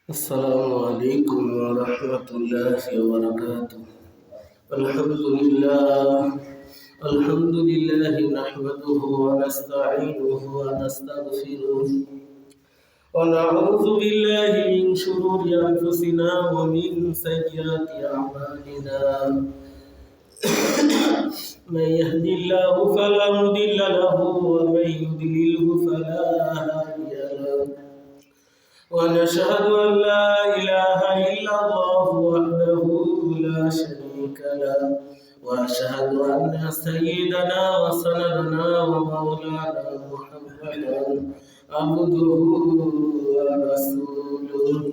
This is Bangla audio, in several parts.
السلام عليكم ورحمة الله وبركاته. الحمد لله نحمده ونستعينه ونستغفره ونعوذ بالله من شرور أنفسنا ومن سيئات أعمالنا. من يهد الله فلا مضل له ومن يضلله فلا هادي له، ونشهد أن لا إله إلا الله وحده لا شريك له، وأشهد أن سيدنا وسندنا ومولانا محمدا عبده ورسوله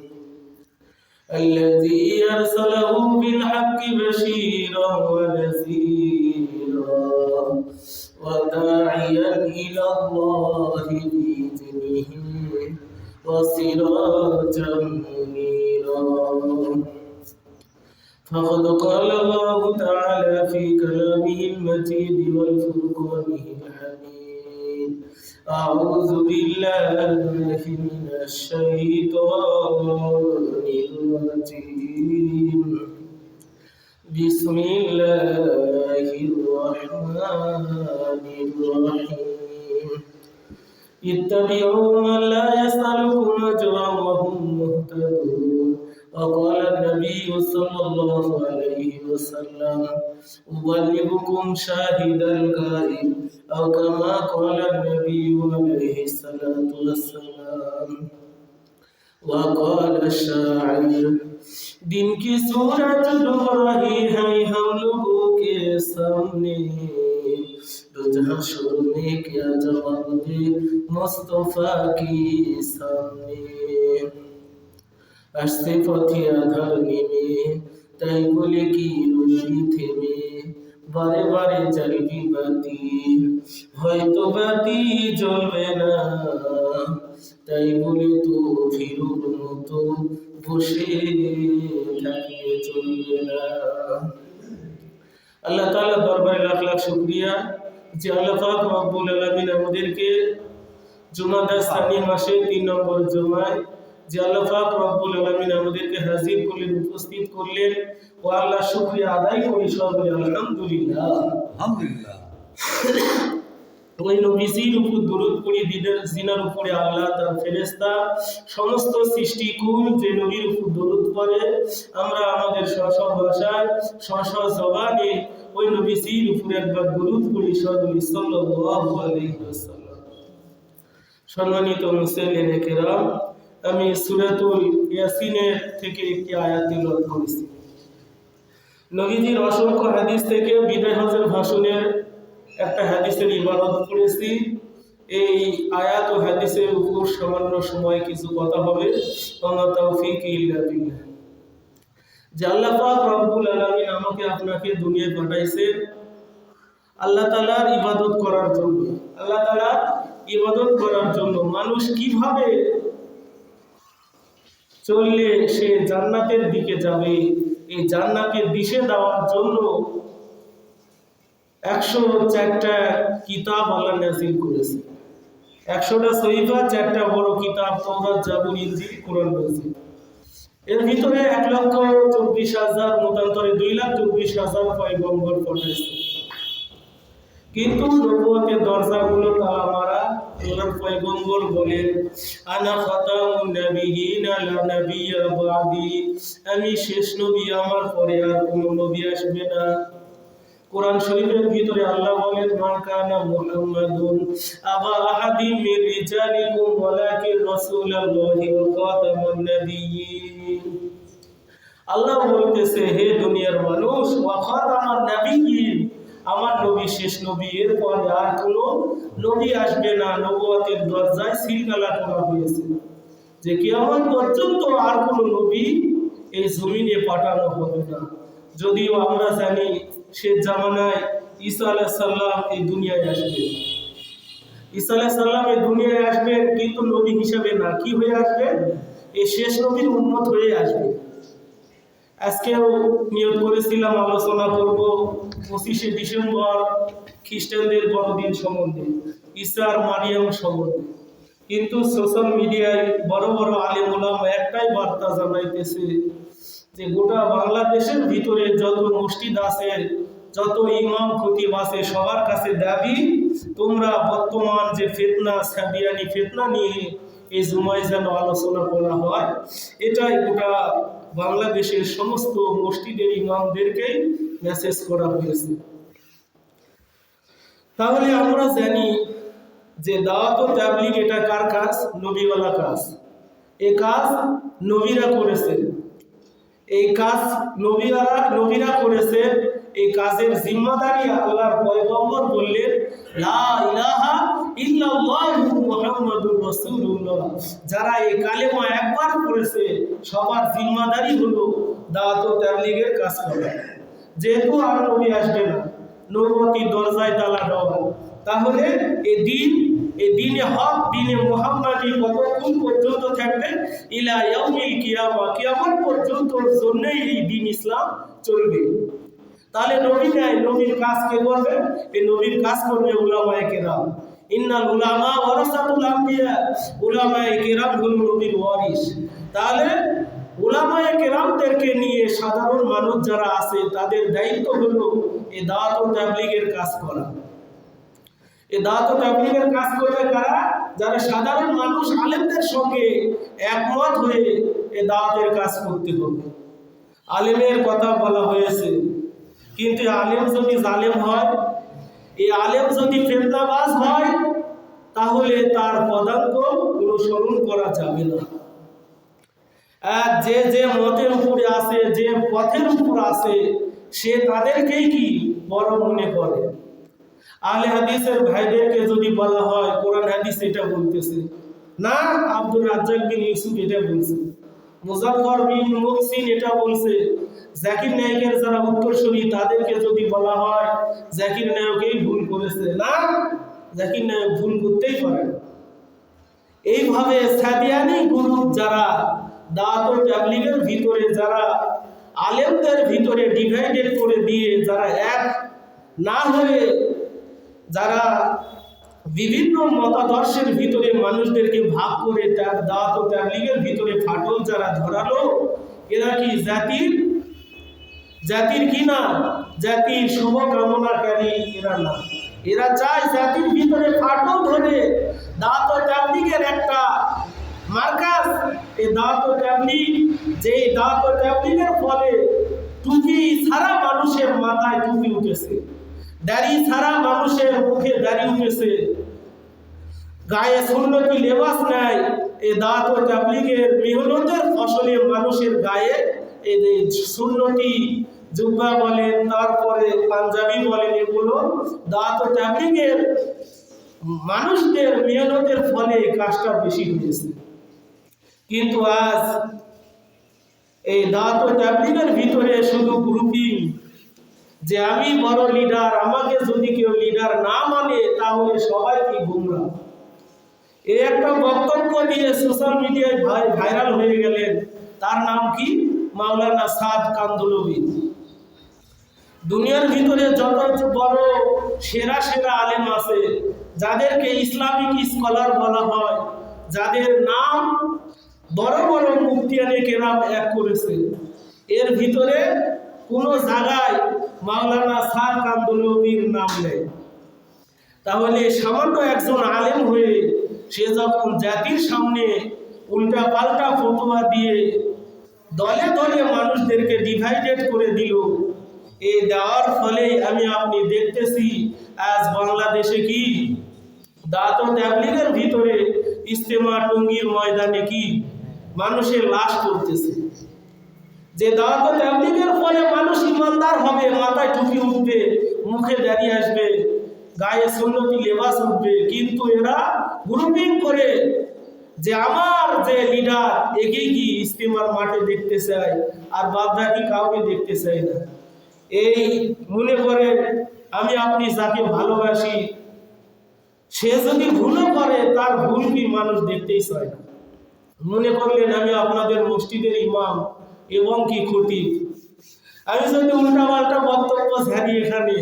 الذي أرسله بالحق بشيرا ونذيرا وداعيا إلى الله بإذنه وسراجا منيرا. فقد قال الله تعالى في كلامه المجيد والفرقانه الحميد: أعوذ بالله من الشيطان الرجيم. بسم الله الرحمن الرحيم. اتبعوا من لا يسألكم أجرا وهم مهتدون. وقال النبي صلى الله عليه وسلم: أبلغكم شاهد الغائب، أو كما قال النبي عليه الصلاة والسلام. وقال الشاعر: दिन की सूरज डूब रही है हम लोगों के सामने, तो जहाँ शुरू में क्या जवाब दे मुस्तफा की सामने। আসতে পথে আধার নেমে, তাই বলে কি রুটি থেমে, বারে বারে জ্বালবি বাতি, হয়তো বাতি জ্বলবে না, তাই বলে তো ফিরুর মতো বসে থাকিয়ে চলবে না। আল্লাহ তাআলার দরবারে লাখ লাখ শুকরিয়া যে আল্লাহ পাক রব্বুল আলামিন আমাদেরকে জুমাদা সানি মাসে 3 নম্বর জুমায় যে আল্লাহ পাক রব্বুল আলামিন আমাদেরকে হাজির করলেন, উপস্থিত করলেন। ও আল্লাহ শুকরিয়া আদায় করি সকলে আলহামদুলিল্লাহ। আলহামদুলিল্লাহ। ওই নবীজির উপর দরুদ পড়ি, জিনার উপরে আল্লাহ তার ফেরেশতা সমস্ত সৃষ্টিকুল যে নবীর উপর দরুদ পড়ে, আমরা আমাদের স্ব ভাষায় স্ব জবানে ওই নবীজির উপরে একবার দরুদ পড়ি সাল্লাল্লাহু আলাইহি ওয়াসাল্লাম। সম্মানিত মুসলিম কিরাম, আমি সূরাতুল ইয়াসিনের থেকে একটি আয়াত তিলাওয়াত করেছি। নবীজির অসংখ্য হাদিস থেকে বিদায় হজের ভাষণের একটা হাদিসের ইবারত করেছি। এই আয়াত ও হাদিসের উপর সামান্য সময় কিছু কথা হবে। ওমা তাওফীক ইল্লা বিল্লাহ। যে আল্লাহ পাক রব্বুল আলামিন আমাকে আপনাকে দুনিয়ায় পাঠাইছেন আল্লাহ তাআলার ইবাদত করার জন্য। আল্লাহ তাআলার ইবাদত করার জন্য মানুষ কিভাবে চললে সে জান্নাতের দিকে যাবে, এই জান্নাতের দিশে দেওয়ার জন্য 104টা কিতাব আল্লাহ নাযিল করেছে। 100টা সহিফা, 4টা বড় কিতাব তাওরাত, জাবুর, ইনজিল, কোরআন মাজিদ। এর ভিতরে 1,24,000 মতান্তরে 2,24,000 পয়গম্বর পাঠাইছে। কিন্তু নবুয়তের দরজাগুলো তালা মারা। ওনার পয়গম্বর বলেন, আনা খাতামুন নবিয়্যিন লা নাবিয়্যা বাদি, আমি শেষ নবী, আমার পরে আর কোনো নবী আসবে না। কোরআন শরীফের ভিতরে আল্লাহ বলেন, মা কানা মুহাম্মাদুন আবা আহাদিম মির রিজালিকুম ওয়ালাকিন রাসূলুল্লাহি ওয়া খাতামান নাবিয়্যিন। আল্লাহ বলতেছে, হে দুনিয়ার মানুষ, ওয়া খাতামান নাবিয়্যিন, আমার নবী শেষ নবী, এরপর আর কোনো নবী আসবে না। নবুয়তের দরজায় সিলগালা করা হয়েছে যে কিয়ামত পর্যন্ত আর কোনো নবী এই জমিনে পাঠানো হবে না। যদিও আমরা জানি শেষ জামানায় ঈসা আলাইহিস সালাম এই দুনিয়ায় আসবেন। ঈসা আলাইহিস সালাম এই দুনিয়ায় আসবেন, কিন্তু নবী হিসেবে না। কি হয়ে আসবেন? এই শেষ নবীর উম্মত হয়ে আসবে। আজকেও নিয়ত করেছিলাম আলোচনা করব 25শে ডিসেম্বর খ্রিস্টানদের বড়দিন সম্বন্ধে, ঈসা আর মারিয়াম সম্বন্ধে। কিন্তু সোশ্যাল মিডিয়ায় বড় বড় আলেম ওলামা একটাই বার্তা বার্তা জানাইতেছে যে গোটা বাংলাদেশের ভিতরে যত মসজিদ আছে, যত ইমাম খতিব আছে, সবার কাছে দাবি তোমরা বর্তমান যে ফিতনা, সাবিয়ানি ফিতনা নিয়ে এই জুমায় যেন আলোচনা করা হয়। এটাই গোটা বাংলাদেশের সমস্ত মসজিদের ইমামদেরকেই মেসেজ করা হয়েছে। তাহলে আমরা জানি যে দাওয়াত ও তাবলীগ এটা কার কাজ? নবীওয়ালা কাজ। এই কাজ নবীরা করেছেন, এই কাজ নবীরা করেছে। এই কাজের জিম্মাদারি আল্লাহর পয়গম্বর বললেন, লা ইলাহা ইল্লাল্লাহু মুহাম্মাদুর রাসূলুল্লাহ। যারা এই কালেমা একবার পড়েছে সবার জিম্মাদারি হলো দাওয়াত ও তাবলীগের কাজ করা। যেহেতু আর নবী আসবে না, নবুয়তির দরজায় তালা দেওয়া, তাহলে এই দিনে হক, দিনে মুহাম্মাদি কতক্ষণ পর্যন্ত থাকবে? ইলা ইয়াউমিল কিয়ামা, কিয়ামত পর্যন্ত জন্যই এই দিন ইসলাম চলবে। তাহলে নবী নাই, নবীর কাজ কে করবে? এই নবীর কাজ করবে উলামায়ে কেরাম। ইন্নাল উলামা ওয়ারাসাতুল আমবিয়া, উলামায়ে কেরাম হলো নবীর ওয়ারিস। তাহলে উলামায়ে কেরামদেরকে নিয়ে সাধারণ মানুষ যারা আছে তাদের দায়িত্ব হলো এই দাওয়াত ও তাবলীগের কাজ করা। এই দাওয়াত ও তাবলীগের কাজ করবে কারা? যারা সাধারণ মানুষ আলেমদের সঙ্গে একমত হয়ে এই দাওয়াতের কাজ করতে হবে। আলেমের কথা বলা হয়েছে, কিন্তু আলেম যদি জালেম হয়, এই আলেম যদি ফিতনাবাজ হয়, তাহলে তার পদাঙ্ক অনুসরণ করা যাবে না। আর যে যে মতের উপরে আছে, যে পথের উপর আছে, সে তাদেরকেই কি বড় মনে করে। আহলে হাদিসের ভাইদেরকে যদি বলা হয় কোরআন হাদিস এটা বলতেছে না, আব্দুর রাজ্জাক বিন ইউসুফ এটা বলছে, মুজাফফর বিন মুহসিন এটা বলছে, জাকির নায়েকের যারা উত্তরসূরি তাদেরকে যদি বলা হয় জাকির নায়েকই ভুল করেছে, না, জাকির নায়েক ভুল করতেই পারে। এইভাবে সাদিয়ানি গ্রুপ যারা দাওয়াত ও তাবলীগের ভিতরে, যারা আলেমদের ভিতরে ডিভাইডেড করে দিয়ে, যারা এক না হয়ে, যারা বিভিন্ন মতাদর্শের ভিতরে মানুষদেরকে ভাগ করে তার দাওয়াত ও তাবলীগের ভিতরে ফাটল যারা ধরালো, এরা কি জাতির কি না? জাতির শুভ কামনাকারী এরা না। এরা চায় জাতির ভিতরে ফাটল ধরে দাওয়াত ও তাবলীগের একটা মার্কাজ, এই দাওয়াত ও তাবলীগ, যে দাওয়াত ও তাবলীগের ফলে টুপি ছাড়া মানুষের মাথায় টুপি উঠেছে, দাড়ি ছাড়া মানুষের মুখে দাড়ি উঠেছে, গায়ে সুন্নতি লেবাস নাই। এই দাওয়াত ও তাবলীগের মেহনতের ফসলে মানুষের গায়ে এই সুন্নতি জুব্বা বলেন, তারপরে পাঞ্জাবি বলেন, এগুলো দাওয়াত ও তাবলীগের মানুষদের মেহনতের ফলে এই কাজটা বেশি হয়েছে। কিন্তু আজ এই দাওয়াত ও তাবলীগের ভিতরে শুধু গ্রুপিং, যে আমি বড় লিডার, আমাকে যদি কেউ লিডার না মানে তাহলে সবাই কি গুমরা। এই একটা বক্তব্য দিয়ে সোশ্যাল মিডিয়ায় ভাইরাল হয়ে গেলেন, তার নাম কি? মাওলানা সাদ কান্দলবি। দুনিয়ার ভিতরে যত বড় সেরা আলেম আছে, যাদেরকে ইসলামিক স্কলার বলা হয়, যাদের নাম বড় বড় মুফতিয়ানে কেরাম এক করেছে, এর ভিতরে কোন জায়গায় মাওলানা সাদ কান্দলবির নাম নেই। তাহলে সামান্য একজন আলেম হয়ে সে যখন জাতির সামনে উল্টা পাল্টা ফতোয়া দিয়ে দলে দলে মানুষদেরকে ডিভাইডেড করে দিল, এই দেওয়ার ফলে আমি আপনি দেখতেছি আজ বাংলাদেশে কি দাওয়াত ও তাবলীগের ভিতরে ইজতেমা টঙ্গীর ময়দানে কি মানুষের লাশ পড়তেছে। যে দাওয়াত ও তাবলীগের ফলে মানুষ ইমানদার হবে, মাথায় টুপি উঠবে, মুখে দাড়ি আসবে, গায়ে সুন্নতি লেবাস উঠবে, কিন্তু এরা গ্রুপিং করে যে আমার যে লিডার একেই কি ইজতেমার মাঠে দেখতে চায়, আর বাদ বাকি কাউকে দেখতে চায় না। এই মনে করে আমি আপনি যাকে ভালোবাসি, সে যদি ভুলও করে তার ভুল কি মানুষ দেখতেই চায় না। মনে করলেন আমি আপনাদের মসজিদের ইমাম এবং কি খতিব, আমি যদি উল্টাপাল্টা বক্তব্য ঝাড়ি, এখানে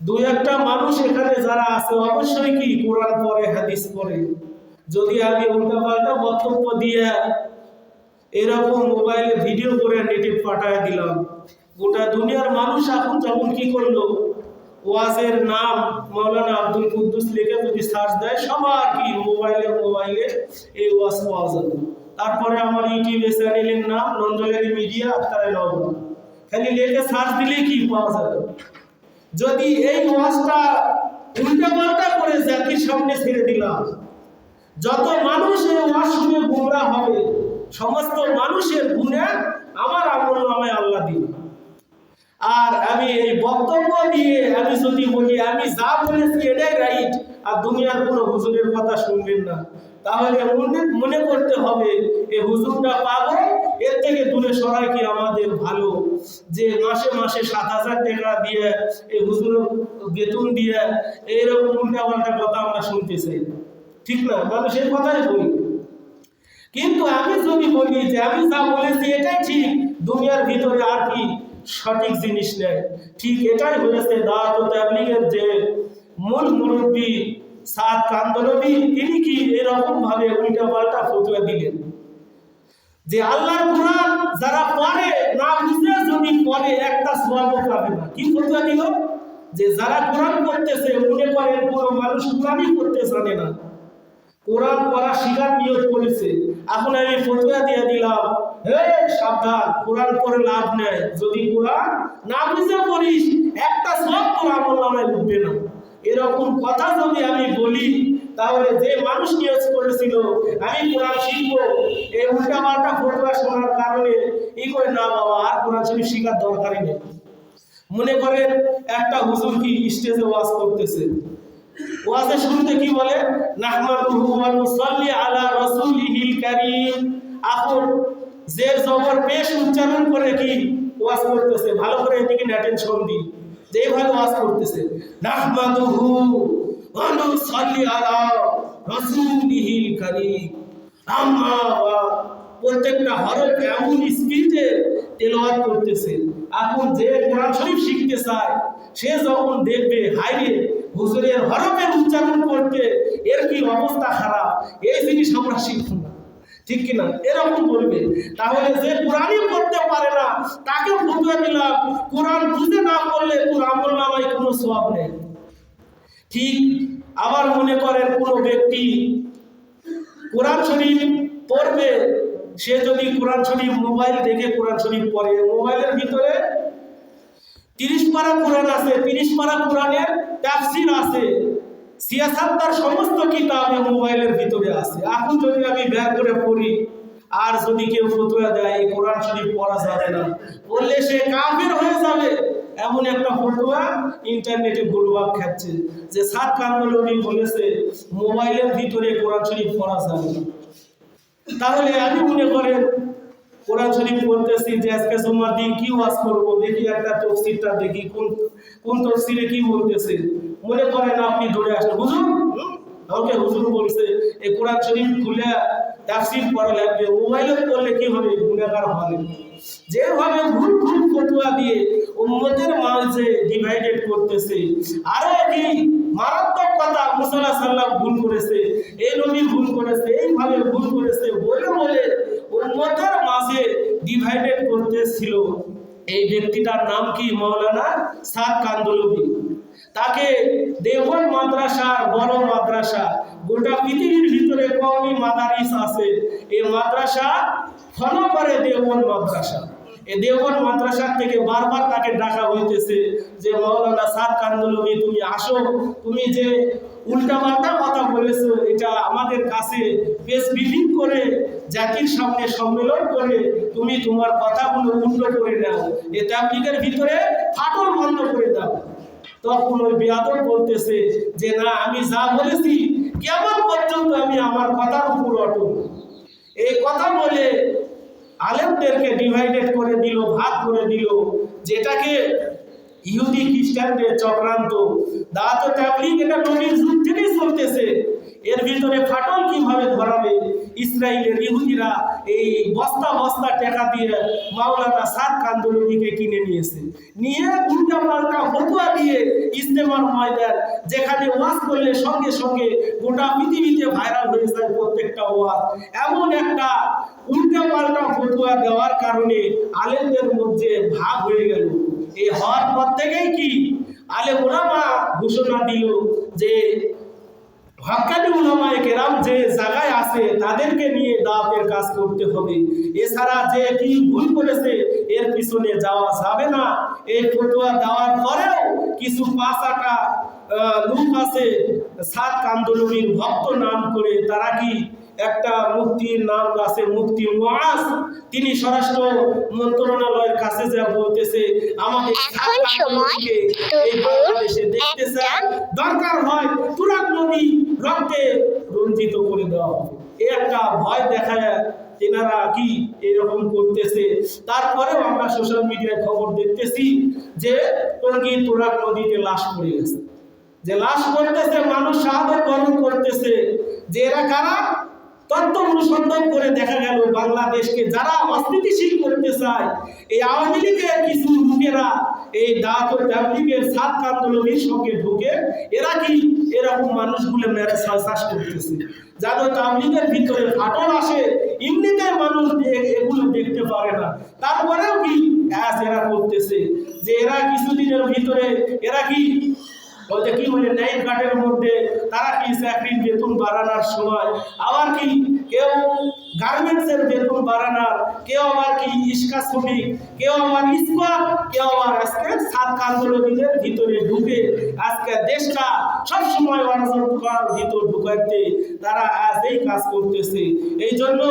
দু একটা মানুষ এখানে যারা আছে অবশ্যই কি কোরআন পড়ে, হাদিস পড়ে, যদি আমি উল্টাপাল্টা বক্তব্য দিয়ে এরকম মোবাইলে ভিডিও করে নেটে পাঠায় দিলাম। গোটা দুনিয়ার মানুষ এখন যখন কি করলো, ওয়াজের নাম মাওলানা আব্দুল কুদ্দুস লিখে যদি সার্চ দেয়, সবার কি মোবাইলে এই ওয়াজ পাওয়া যাবে। তারপরে আমার ইউটিউবে চ্যানেলের নাম নন্দলারি মিডিয়া আক্তারে নওগাঁ, খালি লিখে সার্চ দিলেই কি পাওয়া যাবে। যদি এই ওয়াজটা উল্টা পাল্টা করে জাতির সামনে ছেড়ে দিলাম, যত মানুষ এই ওয়াজ শুনে গোমরা হবে, সমস্ত মানুষের গুণে আমার আমলনামায় আল্লাহ দিবে। আর আমি এই বক্তব্য দিয়ে আমি যদি বলি আমি যা বলেছি এটাই রাইট, আর দুনিয়ার কোনো হুজুরের কথা শুনবেন না, তাহলে মনে করতে হবে এই হুজুরটা পাগল, এর থেকে দূরে সরাই কি আমাদের ভালো। যে মাসে মাসে 7,000 টাকা দিয়ে এই হুজুর বেতন দিয়ে এইরকম উল্টাপাল্টা কথা আমরা শুনতে চাই, ঠিক না? মানুষের কথাই বলি। কিন্তু আমি যদি বলি যে আমি যা বলেছি এটাই ঠিক, দুনিয়ার ভিতরে আর কি সঠিক জিনিস নেই, ঠিক এটাই হয়েছে দাওয়াত ও তাবলীগের যে মূল মুরব্বী সাদ কান্দলবী, তিনি কি এরকম ভাবে উল্টা পাল্টা ফতোয়া দিলেন যে আল্লাহর কোরআন যারা পড়ে না বুঝে যদি পড়ে একটা সওয়াবও পাবে না। কি ফতোয়া দিল? যে যারা কোরআন পড়তেছে মনে করেন কোনো মানুষ কোরআনই পড়তে জানে না, কোরআন পড়া শিখার নিয়ত করেছে, এখন আমি ফতোয়া দিয়ে দিলাম, হে সাবধান, কোরআন পড়ে লাভ নেই, যদি কোরআন না বুঝে পড়িস একটা সওয়াব তোর আমলনামায় উঠবে না। এরকম কথা যদি আমি বলি, তাহলে যে মানুষ নিয়ত করেছিল আমি কোরআন শিখবো, এই উল্টাপাল্টা ফতোয়া শোনার কারণে এই করে না বাবা আর কোরআন শরীফ শিখার দরকারই নেই। মনে করেন একটা হুজুর কি স্টেজে ওয়াজ করতেছে, ওয়াজের শুরুতে কি বলে, নাহমাদুহু ওয়া নুসাল্লি আলা রাসূলিহিল কারীম। এখন যে জবর পেশ উচ্চারণ করে কি ওয়াজ করতেছে, ভালো করে এদিকে অ্যাটেনশন দিই, যে এইভাবে ওয়াজ করতেছে, নাহমাদুহু ওয়া নুসাল্লি আলা রাসূলিহিল কারীম। আম্মা প্রত্যেকটা হরফ এমন স্পিডে তেলাওয়াত করতেছে। এখন যে কোরআন শরীফ শিখতে চায় সে যখন দেখবে হাইরে হুজুরের হরফের উচ্চারণ করতে এর কি অবস্থা খারাপ, এই জিনিস আমরা শিখব না, ঠিক কিনা? এরকম বলবে। তাহলে যে কোরআনই পড়তে পারে না তাকে ফতোয়া দিলাম কোরআন বুঝে না পড়লে তোর আমলনামায় কোনো সওয়াব নেই। ঠিক আবার মনে করেন কোনো ব্যক্তি কোরআন শরীফ পড়বে, সে যদি কোরআন শরীফ মোবাইল দেখে কোরআন শরীফ পড়ে, মোবাইলের ভিতরে 30 পারা কোরআন আছে, 30 পারা কোরআনের তাফসীর আছে, সিয়াসাত্তার সমস্ত কিতাব এই মোবাইলের ভিতরে আছে। এখন যদি আমি বের করে পড়ি আর যদি কেউ ফতোয়া দেয় এই কোরআন শরীফ পড়া যাবে না, বললে সে কাফের হয়ে যাবে, এমন একটা ফতোয়া ইন্টারনেটে ঘুরপাক খাচ্ছে যে সাদ কান্দলবী বলেছে মোবাইলের ভিতরে কোরআন শরীফ পড়া যাবে না। তাহলে আমি মনে করেন কোরআন শরীফ পড়তেছি যে আজকে জুমার দিন কি ওয়াজ করবো, দেখি একটা তাফসীরটা দেখি কোন তাফসীরে কি বলতেছে, মনে করেন আপনি দৌড়ে আসেন, হুজুর আমাকে হুজুর বলছে এই কোরআন শরীফ খুলে তাফসীর পড়া লাগবে, মোবাইলে পড়লে কি হবে, গুনাহগার হবে। যেভাবে ভুল ভুল ফতোয়া দিয়ে উম্মতের মাঝে ডিভাইডেড করতেছে। আরো কি মারাত্মক কথা, মুসা আলাইহিস সালাম ভুল করেছে, এই নবী ভুল করেছে, এইভাবে ভুল করেছে বলে বলে উম্মতের মাঝে ডিভাইডেড করতেছিল। এই ব্যক্তিটার নাম কি? মাওলানা সাদ কান্দলবী। তাকে দেওবন্দ মাদ্রাসার বড় মাদ্রাসা, গোটা পৃথিবীর ভিতরে কওমি মাদারিস আছে, এই মাদ্রাসা ফলো করে দেওবন্দ মাদ্রাসা। এই দেওবন্দ মাদ্রাসা থেকে বারবার তাকে ডাকা হইতেছে যে মাওলানা সাদ কান্দলবী তুমি আসো, তুমি যে উল্টাপাল্টা কথা বলেছো এটা আমাদের কাছে প্রেস ব্রিফিং করে জাতির সামনে সম্মেলন করে তুমি তোমার কথাগুলো উল্টো করে নাও, এই তাবলীগের ভিতরে ফাটল বন্ধ করে দাও। তখন ওই বেয়াদব বলতেছে যে না আমি যা বলেছি কিয়ামত পর্যন্ত আমি আমার কথার উপর অটল। এই কথা বলে আলেমদেরকে ডিভাইডেড করে দিল, ভাগ করে দিল, যেটাকে ইহুদি খ্রিস্টানদের চক্রান্ত। দাওয়াত ও তাবলীগ এটা নবীর যুগ থেকেই চলতেছে। এর ভিতরে ফাটল কিভাবে ধরাবে। ইসরায়েলের ইহুদিরা এই বস্তা বস্তা টাকা দিয়ে মাওলানা সাদ কান্দুলুবিকে কিনে নিয়েছে, নিয়ে উল্টা পাল্টা ফতোয়া দিয়ে ইজতেমার ময়দান, যেখানে ওয়াজ করলে সঙ্গে সঙ্গে গোটা পৃথিবীতে ভাইরাল হয়ে যায় প্রত্যেকটা ওয়াজ, এমন একটা উল্টা পাল্টা ফতোয়া দেওয়ার কারণে আলেমদের মধ্যে ভাগ হয়ে গেল। এই হওয়ার পর থেকেই কি আলেম উলামা ঘোষণা দিল যে হক্কানি উলামায়ে কেরাম যে জায়গায় আছে তাদেরকে নিয়ে দাওয়াতের কাজ করতে হবে, এছাড়া যে কি ভুল করেছে এর পিছনে যাওয়া যাবে না। এই ফতোয়া দেওয়ার পরেও কিছু পাঁচাটা লোক আছে সাদ কান্দুলুবির ভক্ত নাম করে, তারা কি একটা মুফতির নাম আছে মুফতি মুআজ, তিনি স্বরাষ্ট্র মন্ত্রণালয়ের কাছে যা বলতেছে আমাদের এখন সময় এই বাংলাদেশে দেখতে চায়, দরকার হয় তুরাগ নদী রক্তে রঞ্জিত করে দেওয়া হবে। এই একটা ভয় দেখায় তেনারা কি এরকম করতেছে। তারপরেও আমরা সোশ্যাল মিডিয়ায় খবর দেখতেছি যে টঙ্গী তুরাগ নদীতে লাশ পড়ে গেছে, যে লাশ পড়তেছে, মানুষ শাহাদাত বরণ করতেছে। যে এরা কারা তত্ত্ব অনুসন্ধান করে দেখা গেল বাংলাদেশকে যারা অস্থিতিশীল করতে চায়, এই আওয়ামী লীগের কিছু লোকেরা এই দাওয়াত ও তাবলীগের সাদ কান্দুলুবির সঙ্গে ঢুকে এরা কি এরকম মানুষগুলো মেরে চাষ করতেছে। জানো তাবলীগের ভিতরে ফাটল আসে, এমনিতে মানুষ এগুলো দেখতে পারে না, তারপরেও কি এরা করতেছে। যে এরা কিছুদিনের ভিতরে এরা কি বলতে কি বলে নাইট গার্ডের মধ্যে তারা কি চাকরির বেতন বাড়ানোর সময়, আবার কি কেউ গার্মেন্টসের বেতন বাড়ানোর, কেউ আবার কি ইস্কা শ্রমিক, কেউ আবার ইস্পাত, কেউ আবার আজকে সাদ কান্দুলুবিদের ভিতরে ঢুকে আজকে দেশটা সবসময় অরাজকতার ভিতর ঢুকাইতে তারা আজ এই কাজ করতেছে। এই জন্য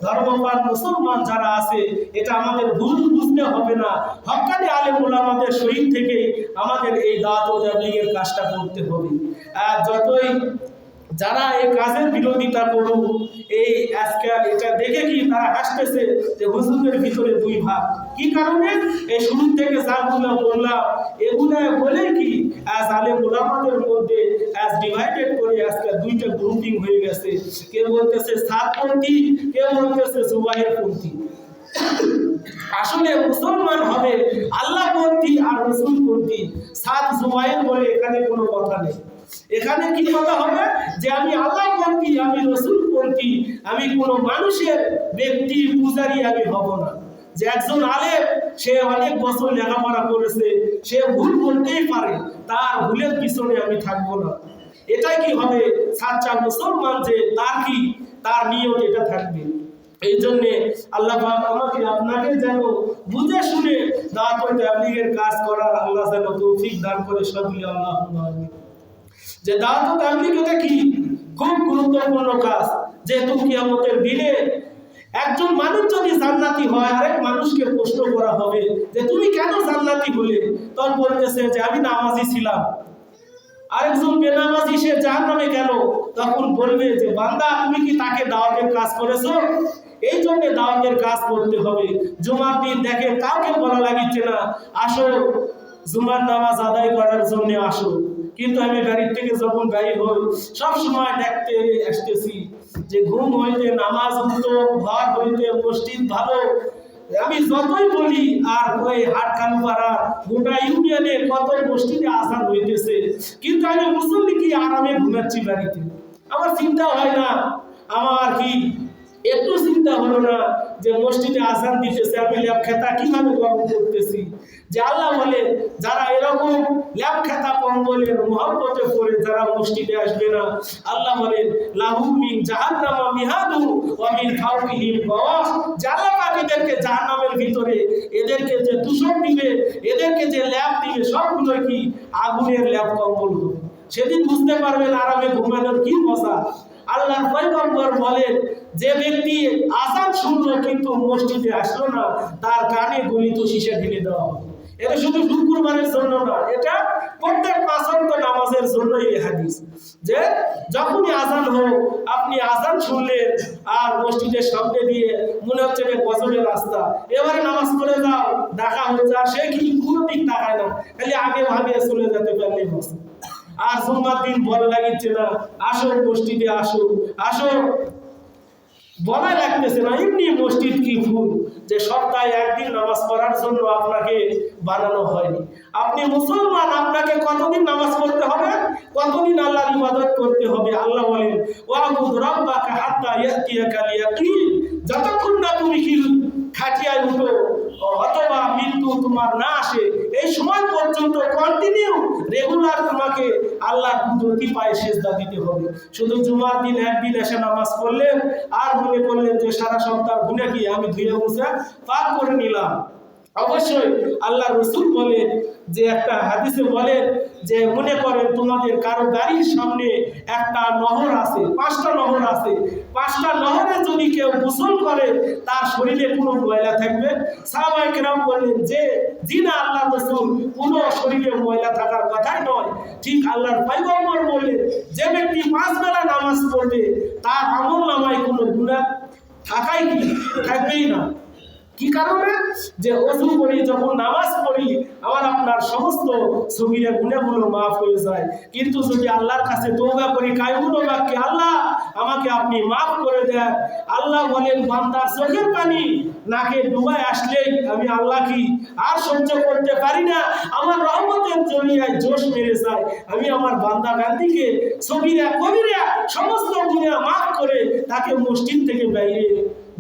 ধর্মপ্রাণ মুসলমান যারা আছে এটা আমাদের ভুল বুঝতে হবে না, হক্কানি আলেম উলামাদের শহীদ থেকে আমাদের এই দাওয়াত ও তাবলীগের কাজটা করতে হবে। আর যতই যারা এই কাজের বিরোধিতা করুক, এই আজকে এটা দেখে কি তারা হাসতেছে যে হুজুরের ভিতরে দুই ভাগ। কি কারণে? এই শুরু থেকে যাগুলো বললাম এগুলো বলে কি আজ আলেম উলামাদের মধ্যে আজ ডিভাইডেড করে আজকে দুইটা গ্রুপিং হয়ে গেছে। কেউ বলতেছে সাদপন্থী, কেউ বলতেছে জুবাইরপন্থী। আসলে মুসলমান হবে আল্লাহপন্থী আর রাসূলপন্থী। সাদ জুবাইর বলে এখানে কোনো কথা নেই। এখানে কি কথা হবে যে আমি আল্লাহপন্থী, আমি রাসূলপন্থী, আমি কোনো মানুষের ব্যক্তি পূজারী আমি হব না। যে একজন আলেম সে অনেক বছর লেখাপড়া করেছে, সে ভুল বলতেই পারে, তার ভুলের পিছনে আমি থাকবো না। এটাই কি হবে সাচ্চা মুসলমান, যে তার কি তার নিয়ত এটা থাকবে। এই জন্য আল্লাহ পাক আমাকে আপনাকে যেন বুঝে শুনে দাওয়াত ও তাবলীগের কাজ করার আল্লাহ যেন তৌফিক দান করে সকলে আল্লাহুম্মা আমিন। যে দাওয়াত ও তাবলীগ এটা কি খুব গুরুত্বপূর্ণ কাজ। যেহেতু কিয়ামতের দিনে একজন মানুষ যদি জান্নাতি হয়, আরেক মানুষকে প্রশ্ন করা হবে যে তুমি কেন জান্নাতি হলে, তখন বলতেছে যে আমি নামাজি ছিলাম। আরেকজন বেনামাজি সে জাহান্নামে কেন, তখন বলবে যে বান্দা তুমি কি তাকে দাওয়াতের কাজ করেছো? এই জন্য দাওয়াতের কাজ করতে হবে। জুমার দিন দেখে কাউকে বলা লাগিচ্ছে না আসো জুমার নামাজ আদায় করার জন্য আসো, কিন্তু আমি বাড়ির থেকে যখন বাইরে হই সব সময় দেখতে আসতেছি যে ঘুম হইতে নামাজ হতো, ঘর হইতে মসজিদ ভালো। আমি যতই বলি আর ওই হাট কালুপাড়া গোটা ইউনিয়নে কত মসজিদে আজান হইতেছে, কিন্তু আমি মুসল্লি কি আরামে ঘুমাচ্ছি বাড়িতে। আমার চিন্তা হয় না, আমার কি একটু চিন্তা হলো না যে মসজিদে আজান দিতেছে, আমি ল্যাব খেতা কিভাবে গরম করতেছি। যে আল্লাহ বলে যারা এরকম ল্যাব খেতা কম্বলের মহব্বতে পড়ে যারা মসজিদে আসবে না, আল্লাহ বলেন লাহুম মিন জাহান্নামা মিহাদু ওয়া মিন ফাওকিহিম গাওয়াশ। যে আল্লাহ পাক এদেরকে জাহান্নামের ভিতরে এদেরকে যে তুষক দিবে, এদেরকে যে ল্যাব দিবে, সবগুলো কি আগুনের ল্যাব কম্বল হবে। সেদিন বুঝতে পারবেন আরামে ঘুমানোর কি মজা। আল্লাহর পয়গম্বর বলেন যে ব্যক্তি আযান শুনলো কিন্তু মসজিদে আসলো না, তার কানে গলিত সীসা ঢেলে দেওয়া হবে। এটা শুধু শুক্রবারের জন্য না, এটা প্রত্যেক পাঁচ ওয়াক্ত নামাজের জন্য এই হাদিস। যে যখনই আযান হোক আপনি আযান শুনলেন আর মসজিদের সামনে দিয়ে মনে হচ্ছে যে গজবের রাস্তা, এবারে নামাজ পড়ে যাও, দেখা হচ্ছে, আর সে কি কোনো দিক তাকায় না, খালি আগে ভাগে চলে যেতে পারলে বাস। আর জুম্মার দিন বল লাগিচ্ছে না, আসো মসজিদে আসো আসো, বলা লাগতেছে না। এমনি মসজিদ কি ফুল যে সপ্তাহে একদিন নামাজ পড়ার জন্য আপনাকে বানানো হয়নি। আপনি মুসলমান, আপনাকে কতদিন নামাজ পড়তে হবে, কতদিন আল্লাহর ইবাদত করতে হবে? আল্লাহ বলেন ওয়াবুদ রাব্বাকা হাত্তা ইয়াতিয়াকাল ইয়াকিন, যতক্ষণ না তুমি কি খাটিয়ায় উঠো অথবা মৃত্যু তোমার না আসে, এই সময় পর্যন্ত কন্টিনিউ রেগুলার তোমাকে আল্লাহর কুদরতি পায়ে সেজদা দিতে হবে। শুধু জুমার দিন একদিন এসে নামাজ পড়লেন আর মনে করলেন যে সারা সপ্তাহ গুনাহ কি আমি ধুয়ে মুছে পাক করে নিলাম। অবশ্যই আল্লাহ রসুল বলেন যে একটা হাদিসে বলেন যে মনে করেন তোমাদের কারো গাড়ির সামনে একটা নহর আছে, 5টা নহর আছে, 5টা নহরে যদি কেউ গোসল করে তার শরীরে কোনো ময়লা থাকবে? সাহাবায়ে কেরাম বললেন যে জি না আল্লাহ রসুল, কোনো শরীরে ময়লা থাকার কথাই নয়। ঠিক আল্লাহর পয়গম্বর বললেন যে ব্যক্তি 5 বেলা নামাজ পড়বে তার আমলনামায় কোনো গুনাহ থাকাই কি থাকবেই না। কি কারণে? যে ওযু করি, যখন নামাজ পড়ি আমার আপনার সমস্ত সগীরা গুনাহগুলো মাফ হয়ে যায়। কিন্তু যদি আল্লাহর কাছে তওবা করি কায়মুল বাক্যে, আল্লাহ আমাকে আপনি মাফ করে দেন, আল্লাহ বলেন বান্দার চোখের পানি নাকে ডুবায় আসলেই আমি আল্লাহ কি আর সহ্য করতে পারি না, আমার রহমতের জরিয়ায় জোশ মেরে যায়, আমি আমার বান্দা বান্দিকে সগীরা কবিরা সমস্ত গুনাহ মাফ করে তাকে মসজিদ থেকে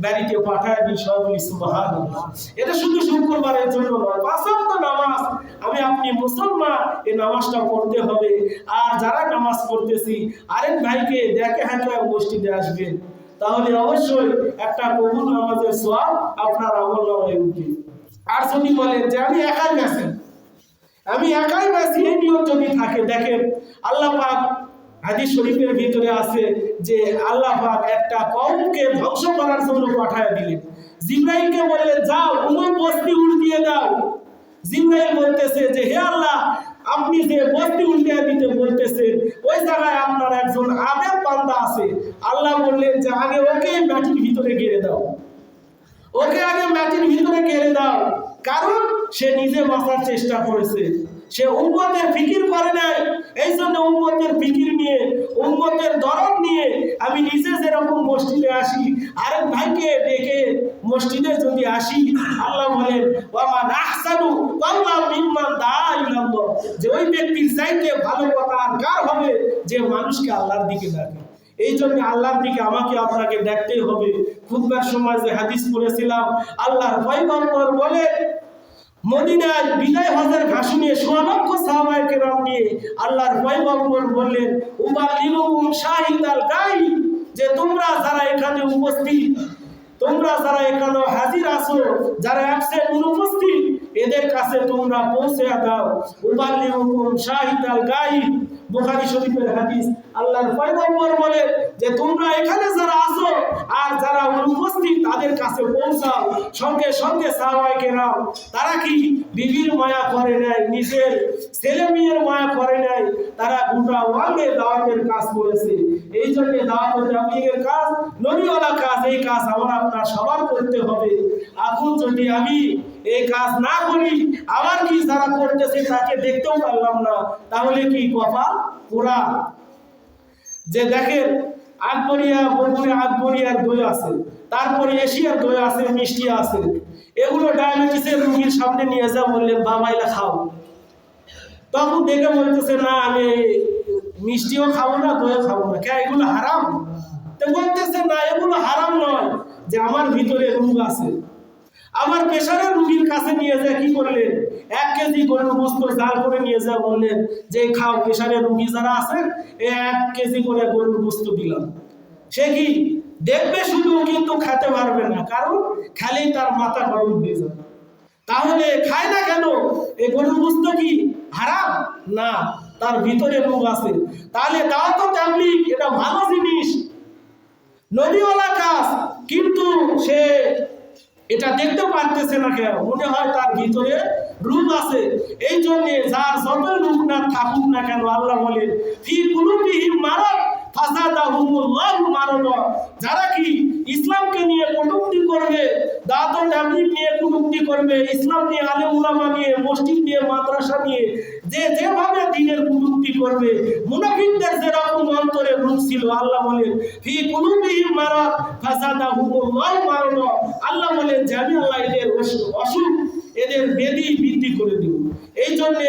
বাড়িতে পাঠায় দিই। সবাই সুবহানাল্লাহ। এটা শুধু শুক্রবারের জন্য নয়, 5 ওয়াক্ত নামাজ আমি আপনি মুসলমান, এই নামাজটা পড়তে হবে। আর যারা নামাজ পড়তেছি আরেক ভাইকে দেখে হাঁকে মসজিদে আসবেন, তাহলে অবশ্যই একটা কবুল নামাজের সওয়াব আপনার আমলনামায় উঠবে। আর যদি বলেন যে আমি একাই গেছি, এই নিয়ম যদি থাকে, দেখেন আল্লাহ পাক হাদিস শরীফের ভিতরে আছে যে আল্লাহ পাক একটা কওমকে ধ্বংস করার জন্য পাঠায় দিলেন। জিবরাইলকে বললেন যাও অমুক বস্তি উল্টিয়ে দাও। জিবরাইল বলতেছে যে হে আল্লাহ, আপনি যে বস্তি উল্টিয়ে দিতে বলতেছেন ওই জায়গায় আপনার একজন আবেদ বান্দা আছে। আল্লাহ বললেন যে আগে ওকে মাটির ভিতরে গেড়ে দাও, কারণ সে নিজে বাঁচার চেষ্টা করেছে, সে উম্মতের ফিকির করে নাই। এই জন্য উম্মতের ফিকির নিয়ে, উম্মতের দরদ নিয়ে আমি নিজে যেরকম মসজিদে আসি, আরেক ভাইকে ডেকে মসজিদে যদি আসি, আল্লাহ বলেন ওয়ামান আহসানু কাওলাম মিম্মান দাআ ইলাল্লাহ, যে ওই ব্যক্তির চাইতে ভালো কথা আর কার হবে যে মানুষকে আল্লাহর দিকে ডাকে। এই জন্য আল্লাহর দিকে আমাকে আপনাকে দেখতেই হবে। খুতবার সময় যে হাদিস পড়েছিলাম, আল্লাহর পয়গম্বর বলে মদিনায় বিদায় হজের ভাষণে 16 লক্ষ সাহাবায়ে কেরাম নিয়ে আল্লাহর পয়গম্বর বললেন উবালিলুকুম শাহিদাল গায়ব, যে তোমরা যারা এখানে উপস্থিত, তোমরা যারা এখানে হাজির আছো, যারা অ্যাবসেন্ট অনুপস্থিত, এদের কাছে তোমরা পৌঁছে দাও। উবালিলুকুম শাহিদাল গায়ব, বুখারী শরীফের হাদিস। আল্লাহর পয়গম্বর বলেন যে তোমরা এখানে যারা আছো আর যারা অনুপস্থিত তাদের কাছে পৌঁছাও। সঙ্গে সঙ্গে সাহাবায়ে কেরাম তারা কি বিবির মায়া করে নাই, নিজের ছেলে মেয়ের মায়া করে নাই, তারা গোটা ওয়ার্ল্ডে দাওয়াতের কাজ করেছে। এই জন্য দাওয়াত তাবলীগের কাজ নবীওয়ালা কাজ, এই কাজ আমার আপনার সবার করতে হবে। এখন যদি আমি এই কাজ না করি, আবার কি যারা করতেছে তাকে দেখতেও পারলাম না, তাহলে কি কপাল পোড়া। যে দেখেন আকবরিয়ার দই আছে, তারপরে এশিয়ার দই আছে, মিষ্টি আছে, এগুলো ডায়াবেটিসের রোগীর সামনে নিয়ে যা বললেন বাবা এলা খাও, তখন দেখে বলতেছে না আমি মিষ্টিও খাবো না, দইও খাবো না, কে এগুলো হারাম? তো বলতেছে না এগুলো হারাম নয়, যে আমার ভিতরে রোগ আছে। আমার প্রেশারের রোগীর কাছে নিয়ে যায় কি করলেন, 1 কেজি গরুর গোশত জাল করে নিয়ে যা বললেন যে খাও, প্রেশারের রোগী যারা আছেন 1 কেজি করে গরুর গোশত দিলাম। সে কি দেখবে শুধু, কিন্তু খেতে পারবে না, কারণ খেলেই তার মাথা গরম হয়ে যাবে। তাহলে খায় না কেন? এই গরুর গোশত কি হারাম? না, তার ভিতরে রোগ আছে। তাহলে দাওয়াত তাবলীগ এটা ভালো জিনিস, নবীওয়ালা কাজ, কিন্তু সে এটা দেখতে পারতেছে না কেন? মনে হয় তার ভিতরে রূপ আছে। এই জন্য যার যত রূপ না থাকুক না কেন, আল্লাহ বলেন ফি কুলুবিহিম মারাদ ফাসাদাহুমুল্লাহু মারাদা। যারা কি ইসলামকে নিয়ে কটূক্তি করবে, দাওয়াত ও তাবলীগ নিয়ে কটূক্তি করবে, ইসলাম নিয়ে, আলেম উলামা নিয়ে, মসজিদ নিয়ে, মাদ্রাসা নিয়ে যেভাবে দ্বীনের কটূক্তি করবে, মুনাফিকদের যেরকম অন্তরে রূপ ছিল, আল্লাহ বলেন ফি কুলুবিহিম মারাদ ফাসাদাহুমুল্লাহু মারাদা। আল্লাহ বলেন যে আমি আল্লাহ এদের অসুখ, এদের বেদি বৃদ্ধি করে দিব। এই জন্যে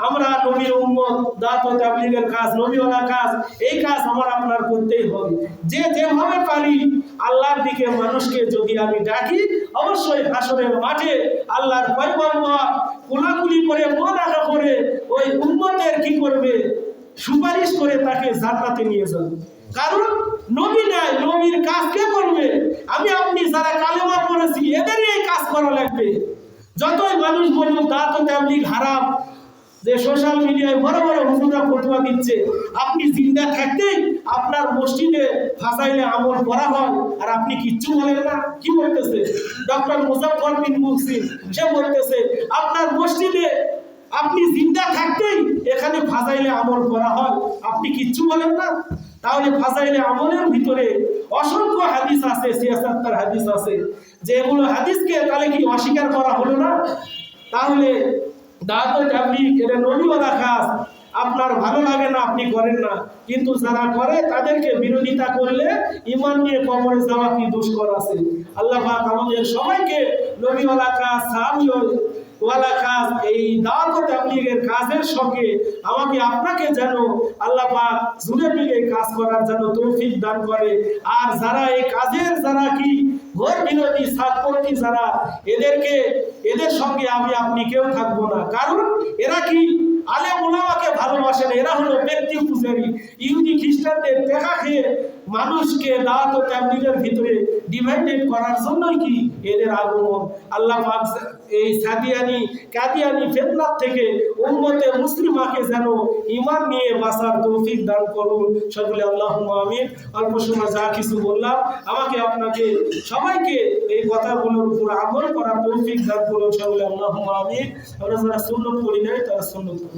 আমরা নবীর উম্মত, দাওয়াত ও তাবলীগের কাজ, নবীওয়ালা কাজ, এই কাজ আমার আপনার করতেই হবে। যেভাবে পারি আল্লাহর দিকে মানুষকে যদি আমি ডাকি, অবশ্যই হাসরের মাঠে আল্লাহর পয়গম্বর কোলাকুলি করে মোনাজা করে ওই উম্মতের কি করবে, সুপারিশ করে তাকে জান্নাতে নিয়ে যাবে। কারণ নবী নাই, নবীর কাজ কে করবে? আমি আপনি যারা কালেমা পড়েছি এদেরই এই কাজ করা লাগবে। যতই মানুষ বলুক দাওয়াত ও তাবলীগ হারাম, যে সোশ্যাল মিডিয়ায় বড় বড় হুজুররা ফতোয়া দিচ্ছে, আপনি জিন্দা থাকতেই আপনার মসজিদে ফাজাইলে আমল করা হয় আর আপনি কিচ্ছু বলেন না। কি বলতেছে ডক্টর মুজাফফর বিন মুহসিন? সে বলতেছে আপনার মসজিদে আপনি জিন্দা থাকতেই এখানে ফাজাইলে আমল করা হয়, আপনি কিচ্ছু বলেন না। তাহলে ফাজাইলে আমলের ভিতরে অসংখ্য হাদিস আছে, ৭৬ হাদিস আছে, যে এগুলো হাদিসকে তাহলে কি অস্বীকার করা হলো না? তাহলে দাওয়াত ও তাবলীগ এটা নবীওয়ালা কাজ, আপনার ভালো লাগে না, আপনি করেন না, কিন্তু যারা করে তাদেরকে বিরোধিতা করলে ঈমান নিয়ে কবরে যাওয়া কি দুষ্কর আছে। আল্লাহ পাক আমাদের সবাইকে নবীওয়ালা কাজ, সাহাবীওয়ালা কাজ, এই দাওয়াত ও তাবলীগের কাজের সঙ্গে আমাকে আপনাকে যেন আল্লাহ পাক জুড়ে মিলে কাজ করার জন্য তৌফিক দান করে। আর যারা এই কাজের যারা কি ঘোর বিরোধী, সাতপন্থী যারা, এদের সঙ্গে আমি আপনি কেউ থাকবো না। কারণ এরা কি আলেম উলামাকে ভালোবাসে না, এরা হলো ব্যক্তি পূজারী। ইহুদি খ্রিস্টানদের টাকা খেয়ে মানুষকে দাওয়াত ও তাবলীগের ভিতরে ডিভাইডেড করার জন্যই কি এদের আগমন। আল্লাহ পাক এই সাদিয়ানি কাদিয়ানি ফিতনার থেকে উম্মতে মুসলিমাকে যেন ঈমান নিয়ে বাঁচার তৌফিক দান করুন সকলে, আল্লাহুম্মা আমিন। অল্প সময় যা কিছু বললাম, আমাকে আপনাকে সবাইকে এই কথাগুলোর উপর আমল করার তৌফিক দান করুন সকলে, আল্লাহুম্মা আমিন। আমরা যারা সুন্নাত পড়ি নাই তারা সুন্নাত পড়ুন।